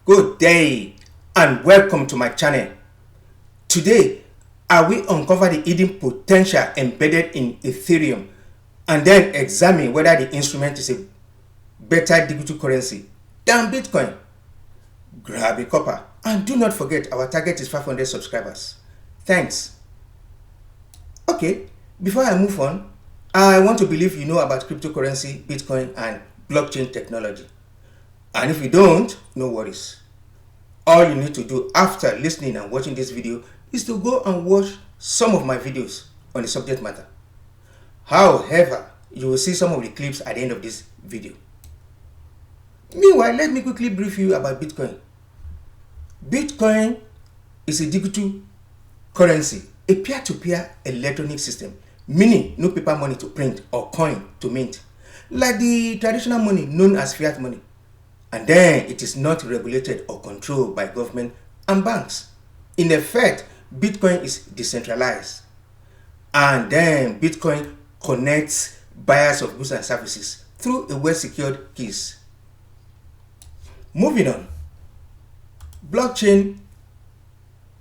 Good day and welcome to my channel. Today, I will uncover the hidden potential embedded in Ethereum and then examine whether the instrument is a better digital currency than Bitcoin. Grab a copper and do not forget our target is 500 subscribers. Thanks. Okay, before I move on, I want to believe you know about cryptocurrency, Bitcoin and blockchain technology. And if you don't, no worries. All you need to do after listening and watching this video is to go and watch some of my videos on the subject matter. However, you will see some of the clips at the end of this video. Meanwhile, let me quickly brief you about Bitcoin. Bitcoin is a digital currency, a peer-to-peer electronic system, meaning no paper money to print or coin to mint, like the traditional money known as fiat money. And then it is not regulated or controlled by government and banks. In effect, Bitcoin is decentralized. And then Bitcoin connects buyers of goods and services through a well-secured keys. Moving on, blockchain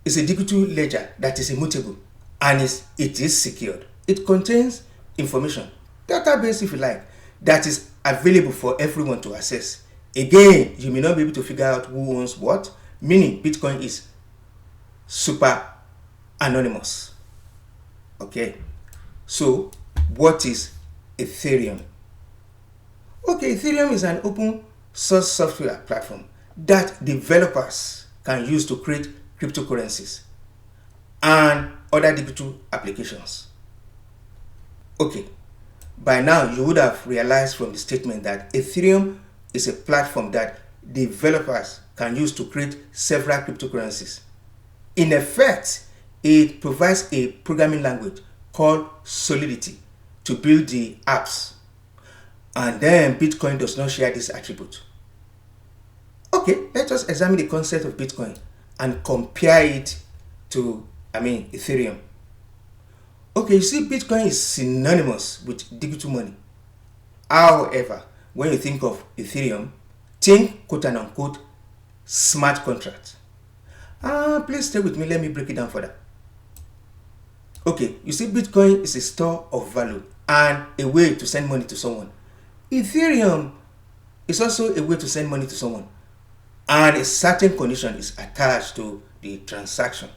is a digital ledger that is immutable and it is secured. It contains information, database if you like, that is available for everyone to access. Again, you may not be able to figure out who owns what, meaning Bitcoin is super anonymous. Okay, so what is Ethereum? Okay, Ethereum is an open source software platform that developers can use to create cryptocurrencies and other digital applications. Okay, by now you would have realized from the statement that Ethereum is a platform that developers can use to create several cryptocurrencies. In effect, it provides a programming language called Solidity to build the apps. And then Bitcoin does not share this attribute. Okay, let us examine the concept of Bitcoin and compare it to, Ethereum. Okay, you see, Bitcoin is synonymous with digital money. However, when you think of Ethereum, think quote and unquote smart contract. Please stay with me, let me break it down further. Okay, you see, Bitcoin is a store of value and a way to send money to someone. Ethereum is also a way to send money to someone, and a certain condition is attached to the transaction.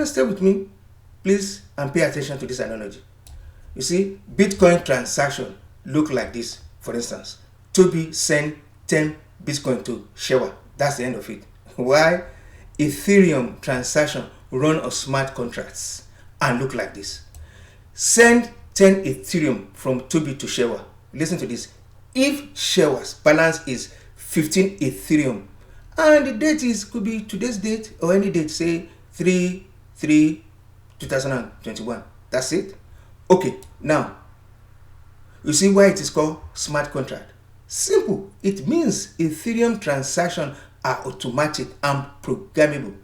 Stay with me, please, and pay attention to this analogy. You see, Bitcoin transaction look like this. For instance, Toby sent 10 Bitcoin to Shewa. That's the end of it. Why? Ethereum transaction run on smart contracts and look like this. Send 10 Ethereum from Toby to Shewa. Listen to this. If Shewa's balance is 15 Ethereum and the date could be today's date or any date, say 3/3/2021. That's it. Okay, now you see why it is called smart contract. Simple. It means Ethereum transactions are automatic and programmable,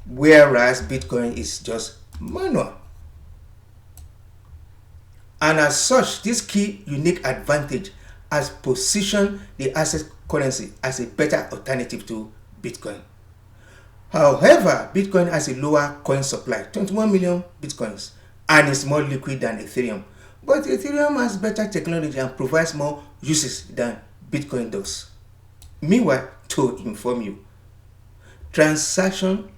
whereas Bitcoin is just manual. And as such, this key unique advantage has positioned the asset currency as a better alternative to Bitcoin. However, Bitcoin has a lower coin supply, 21 million Bitcoins, and is more liquid than Ethereum. But Ethereum has better technology and provides more uses than Bitcoin does. Meanwhile, to inform you, transactions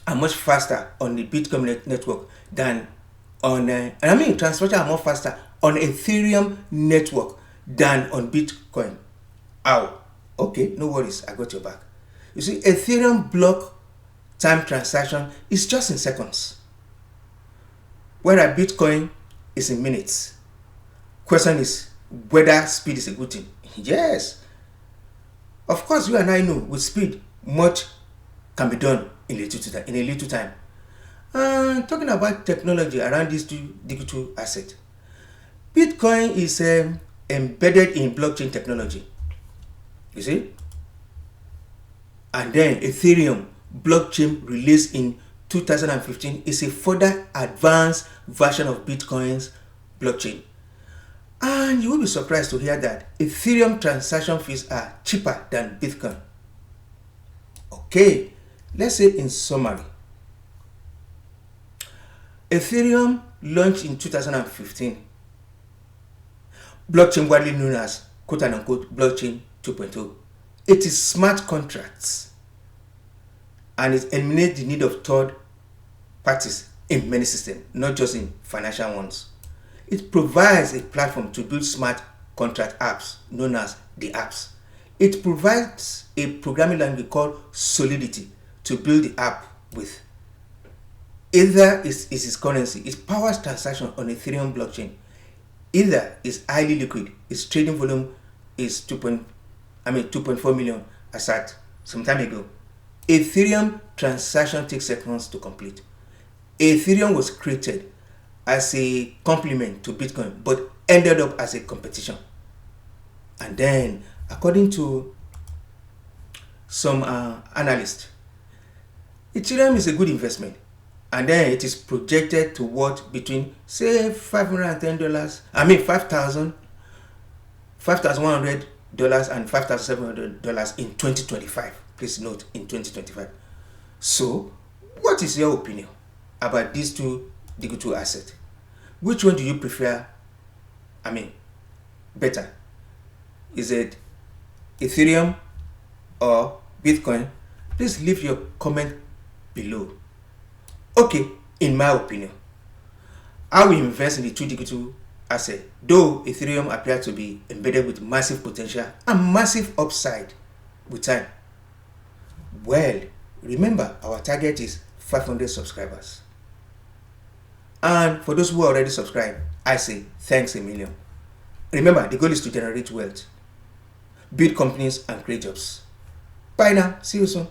are much faster on the Bitcoin network than on, transactions are more faster on Ethereum network than on Bitcoin. Ow. Okay, no worries, I got your back. You see, Ethereum block time transaction is just in seconds, whereas Bitcoin is in minutes. Question is whether speed is a good thing. Yes. Of course, you and I know with speed, much can be done in a little time. Talking about technology around these two digital assets, Bitcoin is embedded in blockchain technology. You see? And then Ethereum blockchain released in 2015 is a further advanced version of Bitcoin's blockchain. And you will be surprised to hear that Ethereum transaction fees are cheaper than Bitcoin. Okay, let's say in summary, Ethereum launched in 2015, blockchain widely known as quote and unquote blockchain 2.0. It is smart contracts and it eliminates the need of third parties in many systems, not just in financial ones. It provides a platform to build smart contract apps known as the apps. It provides a programming language called Solidity to build the app with. Either is its currency, it powers transaction on Ethereum blockchain. Either is highly liquid, its trading volume is 2.4 million as at some time ago. Ethereum transaction takes seconds to complete. Ethereum was created as a complement to Bitcoin but ended up as a competition. And then, according to some analysts, Ethereum is a good investment. And then it is projected to worth between say $510, $5,100 and $5,700 in 2025. Please note, in 2025. So, what is your opinion about these two digital assets? Which one do you prefer? Better? Is it Ethereum or Bitcoin? Please leave your comment below. Okay, in my opinion, I will invest in the two digital assets, though Ethereum appears to be embedded with massive potential and massive upside with time. Well, remember our target is 500 subscribers. And for those who are already subscribed, I say thanks a million. Remember, the goal is to generate wealth, build companies and create jobs. Bye now. See you soon.